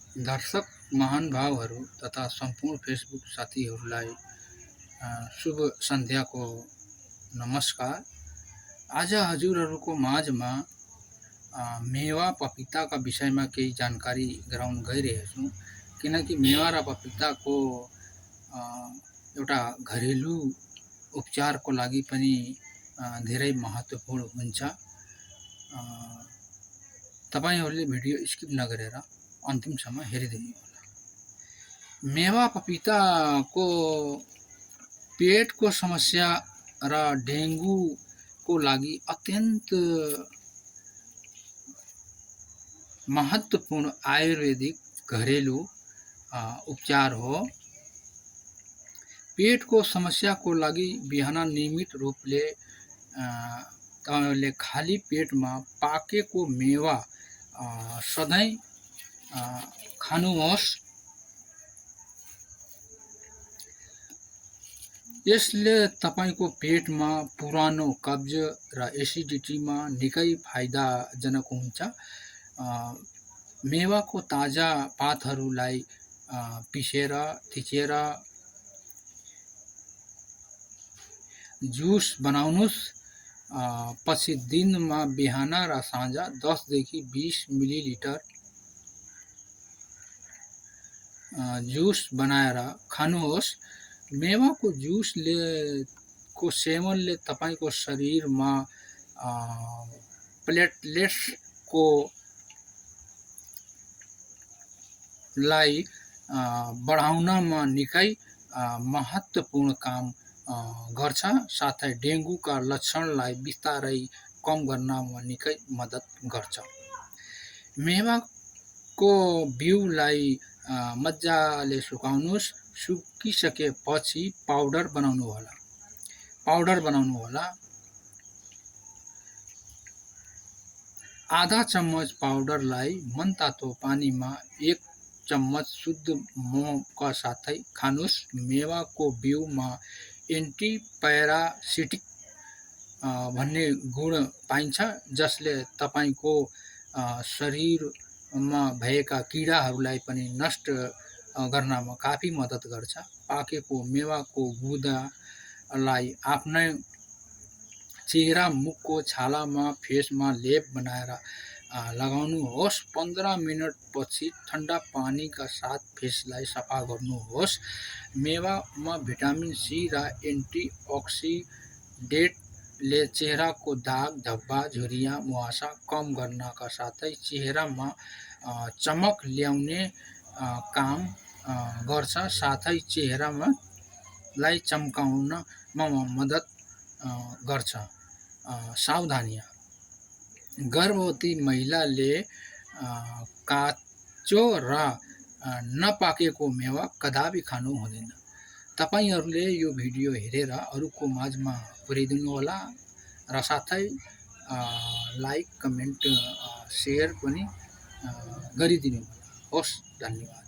दर्शक महानुभावहरू तथा सम्पूर्ण फेसबुक साथीहरूलाई शुभ सन्ध्याको नमस्कार। आज हजुरहरूको माझमा मेवा पपिताका विषयमा केही जानकारी गराउन गइरहेको छु। किनकि मेवा र पपिताको एउटा घरेलु उपचारको लागि पनि धेरै महत्त्वपूर्ण हुन्छ। तपाईहरूले भिडियो स्किप नगरेर अन्तिमसम्म हेरिदिनु होला। मेवा पपिताको पेटको समस्या र डेङ्गुको लागि अत्यन्त महत्त्वपूर्ण आयुर्वेदिक घरेलु उपचार हो। पेटको समस्याको लागि बिहान नियमित रूपले तपाईले खाली पेटमा पाकेको मेवा सधैँ खानुहोस्। यसले तपाईको पेटमा पुरानो कब्ज र एसिडिटीमा निकै फाइदाजनक हुन्छ। मेवाको ताजा पातहरूलाई पिसेर थिचेर जुस बनाउनुस्। पछि दिनमा बिहान र साँझ 10 देखि 20 मिलिलिटर जुस बनाएर खानुहोस्। मेवाको जुसको सेवनले तपाईको शरीरमा प्लेटलेट्सको लाई बढाउनमा निकै महत्त्वपूर्ण काम गर्छ। साथै डेङ्गुका लक्षणलाई बिस्तारै कम गर्नमा निकै मद्दत गर्छ। मेवाको बिउलाई मजाले सुकाउनुस्। सुकिसकेपछि पाउडर बनाउनु होला। आधा चम्मच पाउडरलाई मनतातो पानीमा 1 चम्मच शुद्ध महका साथै खानुस्। मेवाको बिउमा एन्टिप्यारासिटिक भन्ने गुण पाइन्छ, जसले तपाईको शरीरमा भएका किडाहरूलाई पनि नष्ट गर्नमा काफी मद्दत गर्छ। पाकेको मेवाको गुदालाई आफ्नै चेहरा, मुखको छालामा, फेसमा लेप बनाएर लगाउनुहोस्। 15 मिनेटपछि ठन्डा पानीका साथ फेसलाई सफा गर्नुहोस्। मेवामा भिटामिन सी र एन्टिअक्सिडेन्टले चेहराको दाग, धब्बा, झुरिया, मुहासा कम गर्नका साथै चेहरामा चमक ल्याउने काम गर्छ। साथै चेहरालाई चम्काउनमा मद्दत गर्छ। सावधानिया: गर्भवती महिलाले काँचो र नपाकेको मेवा कदापि खानु हुँदैन। तपाईहरूले यो भिडियो हेरेर अरूको माझमा पुर्याइदिनु होला र साथै लाइक, कमेन्ट, सेयर पनि गरिदिनु होला। होस्, धन्यवाद।